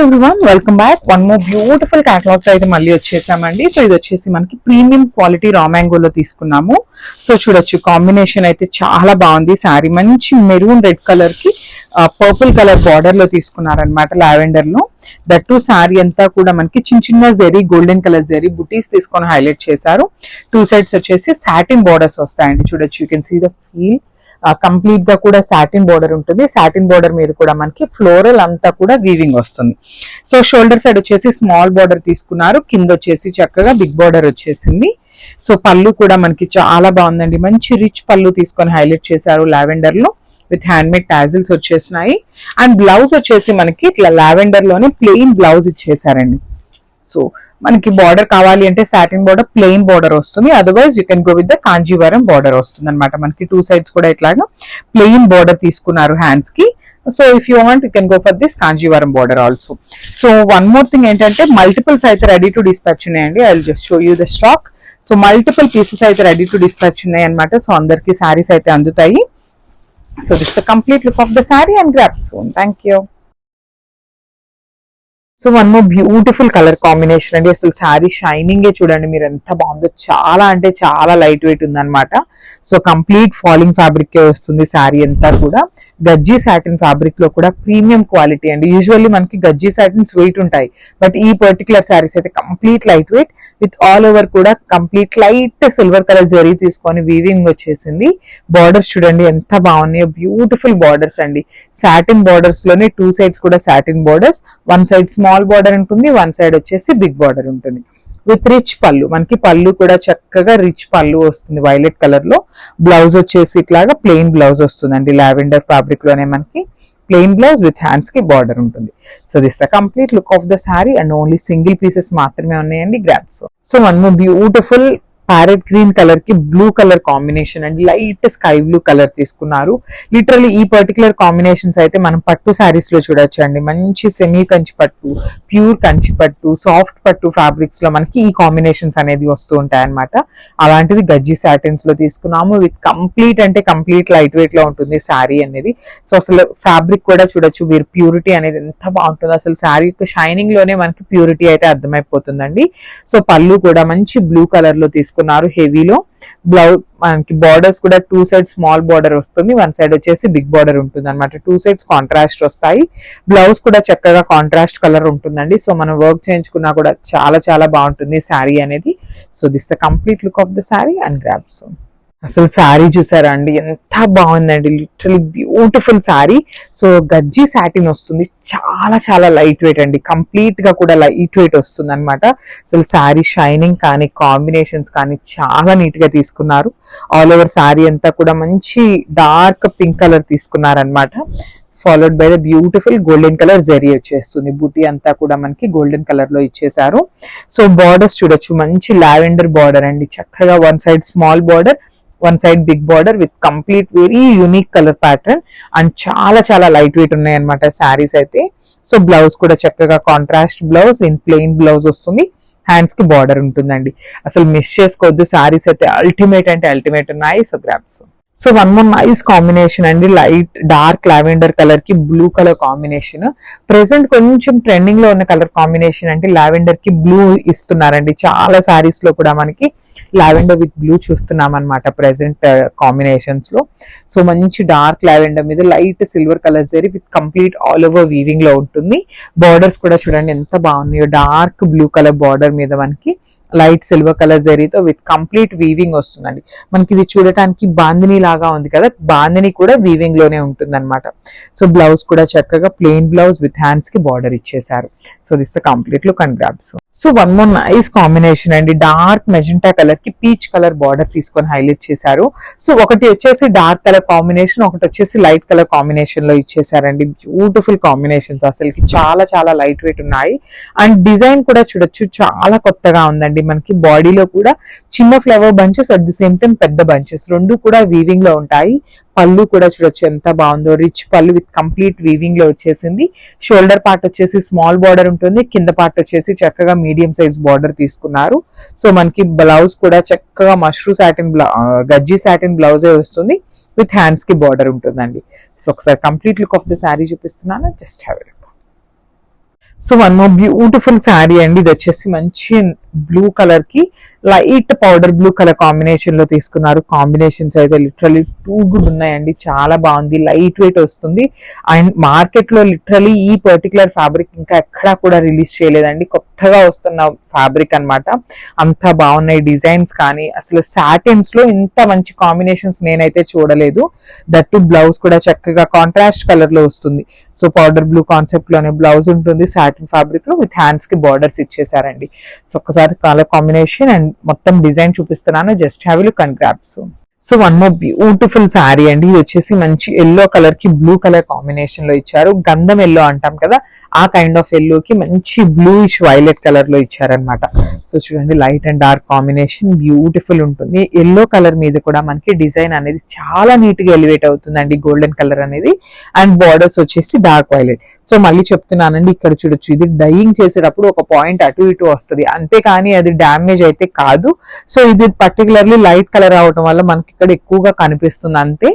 Everyone, welcome back. One more beautiful catalogue అయితే మళ్ళీ వచ్చేసామండి. సో ఇది వచ్చేసి మనకి ప్రీమియం క్వాలిటీ రా మ్యాంగోలో తీసుకున్నాము. సో చూడొచ్చు, కాంబినేషన్ అయితే చాలా బాగుంది. శారీ మంచి మెరూన్ రెడ్ కలర్ కి పర్పుల్ కలర్ బార్డర్ లో తీసుకున్నారనమాట, లావెండర్ లో. దట్టు శారీ అంతా కూడా మనకి చిన్న చిన్న జెరీ, గోల్డెన్ కలర్ జెరీ బుటీస్ తీసుకొని హైలైట్ చేశారు. టూ సైడ్స్ వచ్చేసి సాటిన్ బార్డర్స్ వస్తాయండి. చూడొచ్చు, you can see the feel. Complete గా కూడా సాటిన్ బోర్డర్ ఉంటుంది. సాటిన్ బోర్డర్ మీద కూడా మనకి ఫ్లోరల్ అంతా కూడా వీవింగ్ వస్తుంది. సో షోల్డర్ సైడ్ వచ్చేసి స్మాల్ బోర్డర్ తీసుకున్నారు, కింద వచ్చేసి చక్కగా బిగ్ బోర్డర్ వచ్చేసింది. సో పళ్ళు కూడా మనకి చాలా బాగుందండి, మంచి రిచ్ పళ్ళు తీసుకొని హైలైట్ చేశారు లావెండర్ లో, విత్ హ్యాండ్ మేడ్ టాజిల్స్ వచ్చేసినాయి. అండ్ బ్లౌజ్ వచ్చేసి మనకి ఇట్లా లావెండర్ లోనే ప్లెయిన్ బ్లౌజ్ ఇచ్చేసారండి. సో మనకి బార్డర్ కావాలి అంటే సాటిన్ బార్డర్, ప్లెయిన్ బార్డర్ వస్తుంది. Otherwise you can go with the Kanjeevaram border వస్తుంది అనమాట. మనకి టూ సైడ్స్ కూడా ఇట్లాగా ప్లెయిన్ బార్డర్ తీసుకున్నారు హ్యాండ్స్ కి. So if you want you can go for this Kanjeevaram border also. So one more thing ఏంటంటే, multiples అయితే రెడీ టు డిస్పాచ్ ఉన్నాయండి. I will just show you the stock. So multiple pieces అయితే ready to dispatch ఉన్నాయి అనమాట. So అందరికి శారీస్ అయితే అందుతాయి. So this the complete look of the sari and grab soon. Thank you. So one more beautiful colour combination అండి. అసలు sari shining చూడండి మీరు, ఎంత బాగుందో. చాలా అంటే చాలా లైట్ వెయిట్ ఉందన్నమాట. సో కంప్లీట్ ఫాలింగ్ ఫ్యాబ్రిక్ వస్తుంది శారీ అంతా కూడా. గజ్జీ సాటిన్ ఫ్యాబ్రిక్ లో కూడా ప్రీమియం క్వాలిటీ అండి. యూజువల్లీ మనకి గజ్జీ సాటిన్స్ వెయిట్ ఉంటాయి, బట్ ఈ పర్టికులర్ శారీస్ అయితే complete light weight, with all over కూడా complete light silver colour zari తీసుకొని వీవింగ్ వచ్చేసింది. బార్డర్స్ చూడండి ఎంత బాగున్నాయో, బ్యూటిఫుల్ బార్డర్స్ అండి. సాటిన్ బార్డర్స్ లోనే టూ సైడ్స్ కూడా satin borders, one side small border ఉంటుంది, వన్ సైడ్ వచ్చేసి బిగ్ బార్డర్ ఉంటుంది. విత్ రిచ్ పళ్ళు, మనకి పళ్ళు కూడా చక్కగా రిచ్ పళ్ళు వస్తుంది వైలెట్ కలర్ లో. బ్లౌజ్ వచ్చేసి ఇట్లాగా ప్లెయిన్ బ్లౌజ్ వస్తుందండి, లావెండర్ ఫ్యాబ్రిక్ లోనే మనకి ప్లెయిన్ బ్లౌజ్ విత్ హ్యాండ్స్ కి బార్డర్ ఉంటుంది. So this the complete look of the sari and only single pieces మాత్రమే ఉన్నాయండి. Grabs. So one more beautiful parrot green colour కి బ్లూ కలర్ కాంబినేషన్ అండి. Light sky blue colour తీసుకున్నారు. Literally ఈ particular combinations అయితే మనం పట్టు శారీస్ లో చూడొచ్చు అండి. మంచి సెమీ కంచి పట్టు, ప్యూర్ కంచి పట్టు, సాఫ్ట్ పట్టు ఫ్యాబ్రిక్స్ లో మనకి ఈ కాంబినేషన్స్ అనేది వస్తూ ఉంటాయి అనమాట. అలాంటిది గజ్జీ సాటిన్స్ లో తీసుకున్నాము. విత్ కంప్లీట్ అంటే కంప్లీట్ లైట్ వెయిట్ లో ఉంటుంది శారీ అనేది. సో అసలు ఫ్యాబ్రిక్ కూడా చూడొచ్చు మీరు, ప్యూరిటీ అనేది ఎంత బాగుంటుందో. అసలు శారీ యొక్క షైనింగ్ లోనే మనకి ప్యూరిటీ అయితే అర్థమైపోతుందండి. సో పళ్ళు కూడా మంచి బ్లూ కలర్ లో తీసుకున్నారు హెవీలో. బ్లౌజ్ మనకి బార్డర్స్ కూడా టూ సైడ్ స్మాల్ బార్డర్ వస్తుంది, వన్ సైడ్ వచ్చేసి బిగ్ బార్డర్ ఉంటుంది అనమాట. టూ సైడ్స్ కాంట్రాస్ట్ వస్తాయి. బ్లౌజ్ కూడా చక్కగా కాంట్రాస్ట్ కలర్ ఉంటుందండి. సో మనం వర్క్ చేయించుకున్నా కూడా చాలా చాలా బాగుంటుంది శారీ అనేది. So this the complete look of the sari and grab soon. అసలు శారీ చూసారా అండి, ఎంత బాగుందండి. Literally beautiful sari. So గజ్జీ satin వస్తుంది, చాలా చాలా లైట్ వెయిట్ అండి. కంప్లీట్ గా కూడా లైట్ వెయిట్ వస్తుంది అనమాట. అసలు శారీ షైనింగ్ కానీ కాంబినేషన్స్ కానీ చాలా నీట్ గా తీసుకున్నారు. ఆల్ ఓవర్ శారీ అంతా కూడా మంచి డార్క్ పింక్ కలర్ తీసుకున్నారనమాట. Followed by the beautiful golden colour zari వచ్చేస్తుంది. బూటీ అంతా కూడా మనకి గోల్డెన్ కలర్ లో ఇచ్చేసారు. సో బార్డర్స్ చూడొచ్చు, మంచి లావెండర్ బార్డర్ అండి. చక్కగా one side small border, one side big border with complete very unique colour pattern and చాలా చాలా లైట్ వెయిట్ ఉన్నాయి అనమాట శారీస్ అయితే. సో బ్లౌజ్ కూడా చక్కగా contrast blouse in plain blouse వస్తుంది, హ్యాండ్స్ కి బార్డర్ ఉంటుందండి. అసలు మిస్ చేసుకోవద్దు, శారీస్ అయితే అల్టిమేట్ అంటే అల్టిమేట్ ఉన్నాయి. So grabs. So one more nice combination అండి, లైట్ డార్క్ లావెండర్ కలర్ కి బ్లూ కలర్ కాంబినేషన్. ప్రెసెంట్ కొంచెం ట్రెండింగ్ లో ఉన్న కలర్ కాంబినేషన్ అంటే లావెండర్ కి బ్లూ ఇస్తున్నారండి. చాలా సారీస్ లో కూడా మనకి లావెండర్ విత్ బ్లూ చూస్తున్నాం అనమాట ప్రెసెంట్ కాంబినేషన్స్ లో. సో మంచి డార్క్ లావెండర్ మీద light silver colour zari with complete all over weaving లో ఉంటుంది. బార్డర్స్ కూడా చూడండి ఎంత బాగున్నాయో, డార్క్ బ్లూ కలర్ బార్డర్ మీద మనకి లైట్ సిల్వర్ కలర్ జరీతో విత్ కంప్లీట్ వీవింగ్ వస్తుందండి. మనకి ఇది చూడటానికి బాందిని లాగా ఉంది కదా, బాందిని కూడా వీవింగ్ లోనే ఉంటుంది అనమాట. సో బ్లౌజ్ కూడా చక్కగా ప్లెయిన్ బ్లౌజ్ విత్ హ్యాండ్స్ కి బార్డర్ ఇచ్చేసారు. So this complete look and grabs. So one more nice combination అండి, డార్క్ మెజెంటా కలర్ కి పీచ్ కలర్ బార్డర్ తీసుకొని హైలైట్ చేశారు. సో ఒకటి వచ్చేసి డార్క్ కలర్ కాంబినేషన్, ఒకటి వచ్చేసి లైట్ కలర్ కాంబినేషన్ లో ఇచ్చేసారండి. బ్యూటిఫుల్ కాంబినేషన్స్, అసలుకి చాలా చాలా లైట్ వెయిట్ ఉన్నాయి. అండ్ డిజైన్ కూడా చూడొచ్చు, చాలా కొత్తగా ఉందండి. మనకి బాడీలో కూడా చిన్న flower bunches, at the same time పెద్ద బంచెస్ రెండు కూడా వీవింగ్ లో ఉంటాయి. పళ్ళు కూడా చూడొచ్చు ఎంత బాగుందో, రిచ్ పళ్ళు విత్ కంప్లీట్ వీవింగ్ లో వచ్చేసింది. షోల్డర్ పార్ట్ వచ్చేసి స్మాల్ బార్డర్ ఉంటుంది, కింద పార్ట్ వచ్చేసి చక్కగా మీడియం సైజ్ బార్డర్ తీసుకున్నారు. సో మనకి బ్లౌజ్ కూడా చక్కగా మష్రూ సాటిన్ గజ్జీ సాటిన్ బ్లౌజే వస్తుంది, విత్ హ్యాండ్స్ కి బార్డర్ ఉంటుందండి. సో ఒకసారి complete look of the sari చూపిస్తున్నాను, just have it. So one more beautiful sari అండి. ఇది వచ్చేసి మంచి బ్లూ కలర్ కి light powder blue colour combination లో తీసుకున్నారు. కాంబినేషన్స్ అయితే లిటరలీ టూ గుడ్ ఉన్నాయండి. చాలా బాగుంది, లైట్ వెయిట్ వస్తుంది. అండ్ మార్కెట్ లో లిటరలీ ఈ పర్టికులర్ ఫ్యాబ్రిక్ ఇంకా ఎక్కడా కూడా రిలీజ్ చేయలేదండి. కొత్తగా వస్తున్న ఫ్యాబ్రిక్ అన్నమాట. అంత బాగున్నాయి డిజైన్స్ కానీ, అసలు సాటిన్స్ లో ఇంత మంచి కాంబినేషన్స్ నేనైతే చూడలేదు. దట్టు బ్లౌజ్ కూడా చక్కగా కాంట్రాస్ట్ కలర్ లో వస్తుంది. సో పౌడర్ బ్లూ కాన్సెప్ట్ లోనే బ్లౌజ్ ఉంటుంది సాటిన్ ఫ్యాబ్రిక్ లో, విత్ హ్యాండ్స్ కి బార్డర్స్ ఇచ్చేసారండి. సో ఒకసారి కలర్ కాంబినేషన్ అండ్ మొత్తం డిజైన్ చూపిస్తున్నాను, just have a look and grab. So one more beautiful sari అండి. ఇది వచ్చేసి మంచి ఎల్లో కలర్ కి బ్లూ కలర్ కాంబినేషన్ లో ఇచ్చారు. గంధం ఎల్లో అంటాం కదా, ఆ కైండ్ ఆఫ్ ఎల్లో కి మంచి బ్లూయిష్ వైలెట్ కలర్ లో ఇచ్చారనమాట. సో చూడండి, light and dark combination beautiful ఉంటుంది. ఎల్లో కలర్ మీద కూడా మనకి డిజైన్ అనేది చాలా నీట్ గా ఎలివేట్ అవుతుందండి, గోల్డెన్ కలర్ అనేది. అండ్ బార్డర్స్ వచ్చేసి డార్క్ వైలెట్. సో మళ్ళీ చెప్తున్నానండి, ఇక్కడ చూడొచ్చు, ఇది డైయింగ్ చేసేటప్పుడు ఒక పాయింట్ అటు ఇటు వస్తుంది, అంతేకాని అది డ్యామేజ్ అయితే కాదు. సో ఇది పర్టికులర్లీ లైట్ కలర్ అవడం వల్ల మనకి ఇక్కడ ఎక్కువగా కనిపిస్తుంది అంతే.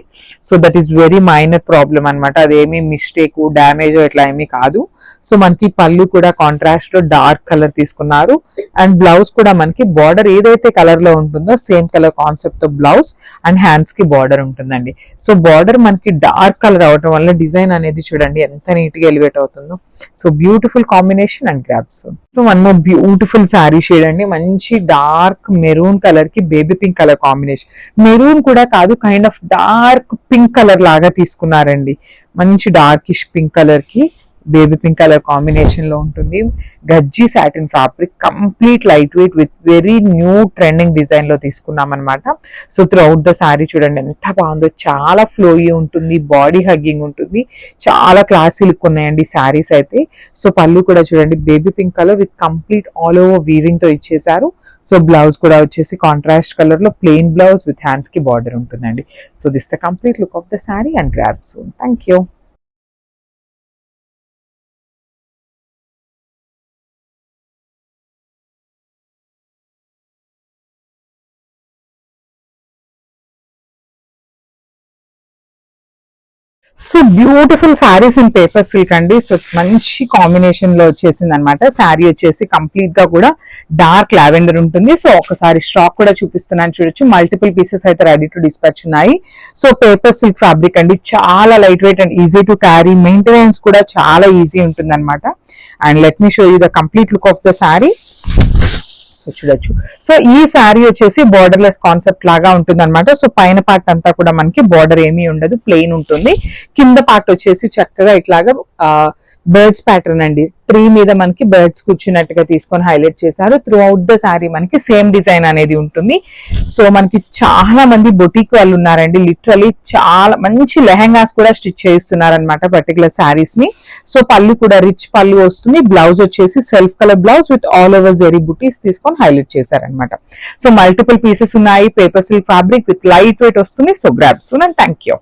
So that is very minor problem అనమాట, అదేమి మిస్టేక్ డ్యామేజ్ ఇట్లా ఏమీ కాదు. సో మనకి పళ్ళు కూడా కాంట్రాస్ట్ లో డార్క్ కలర్ తీసుకున్నారు. అండ్ బ్లౌజ్ కూడా మనకి బార్డర్ ఏదైతే కలర్ లో ఉంటుందో సేమ్ కలర్ కాన్సెప్ట్ తో బ్లౌజ్ అండ్ హ్యాండ్స్ కి బార్డర్ ఉంటుందండి. సో బార్డర్ మనకి డార్క్ కలర్ అవడం వల్ల డిజైన్ అనేది చూడండి ఎంత నీట్ గా ఎలివేట్ అవుతుందో. So beautiful combination and grabs. So one more beautiful sari shade అండి. మంచి డార్క్ మెరూన్ కలర్ కి baby pink colour combination. Maroon కూడా కాదు, kind of dark pink colour లాగా తీసుకున్నారండి. మంచి డార్కిష్ పింక్ కలర్ కి బేబీ పింక్ కలర్ కాంబినేషన్ లో ఉంటుంది. గజ్జి satin fabric, complete light weight with very new trending design లో తీసుకున్నాం అనమాట. So through out the sari చూడండి ఎంత బాగుందో, చాలా ఫ్లోయీ ఉంటుంది, బాడీ హగ్గింగ్ ఉంటుంది, చాలా క్లాసీ లుక్ ఉన్నాయండి శారీస్ అయితే. సో పళ్ళు కూడా చూడండి baby pink colour with complete all over weaving తో ఇచ్చేసారు. సో బ్లౌజ్ కూడా వచ్చేసి కాంట్రాస్ట్ కలర్ లో ప్లెయిన్ బ్లౌజ్ విత్ హ్యాండ్స్ కి బార్డర్ ఉంటుందండి. So this the complete look of the sari and grab soon. Thank you. So beautiful saris in paper silk అండి. So మంచి combination లో వచ్చేసింది అనమాట. శారీ వచ్చేసి కంప్లీట్ గా కూడా డార్క్ లావెండర్ ఉంటుంది. సో ఒకసారి స్టాక్ కూడా చూపిస్తున్నాను చూడొచ్చు. మల్టిపుల్ పీసెస్ అయితే రెడీ టు డిస్పాచ్ ఉన్నాయి. సో పేపర్ సిల్క్ ఫ్యాబ్రిక్ అండి, చాలా light weight and easy to carry, maintenance కూడా చాలా ఈజీ ఉంటుంది అనమాట. And let me show you the complete look of the sari. So చూడొచ్చు. సో ఈ శారీ వచ్చేసి బార్డర్లెస్ కాన్సెప్ట్ లాగా ఉంటుంది అనమాట. సో పైన పార్ట్ అంతా కూడా మనకి బార్డర్ ఏమీ ఉండదు, ప్లెయిన్ ఉంటుంది. కింద పార్ట్ వచ్చేసి చక్కగా ఇట్లాగా బర్డ్స్ ప్యాటర్న్ అండి, ట్రీ మీద మనకి బర్డ్స్ కూర్చున్నట్టుగా తీసుకొని హైలైట్ చేశారు. త్రూ అవుట్ ద శారీ మనకి సేమ్ డిజైన్ అనేది ఉంటుంది. సో మనకి చాలా మంది బొటిక్ వాళ్ళు ఉన్నారండి, లిటరలీ చాలా మంచి లెహెంగాస్ కూడా స్టిచ్ చేస్తున్నారు అనమాట పర్టికులర్ శారీస్ ని. సో పళ్ళు కూడా రిచ్ పళ్ళు వస్తుంది. బ్లౌజ్ వచ్చేసి self colour blouse with all over zari butis తీసుకొని హైలైట్ చేశారనమాట. సో మల్టిపుల్ పీసెస్ ఉన్నాయి, paper silk fabric with light weight వస్తుంది. So grab soon and thank you.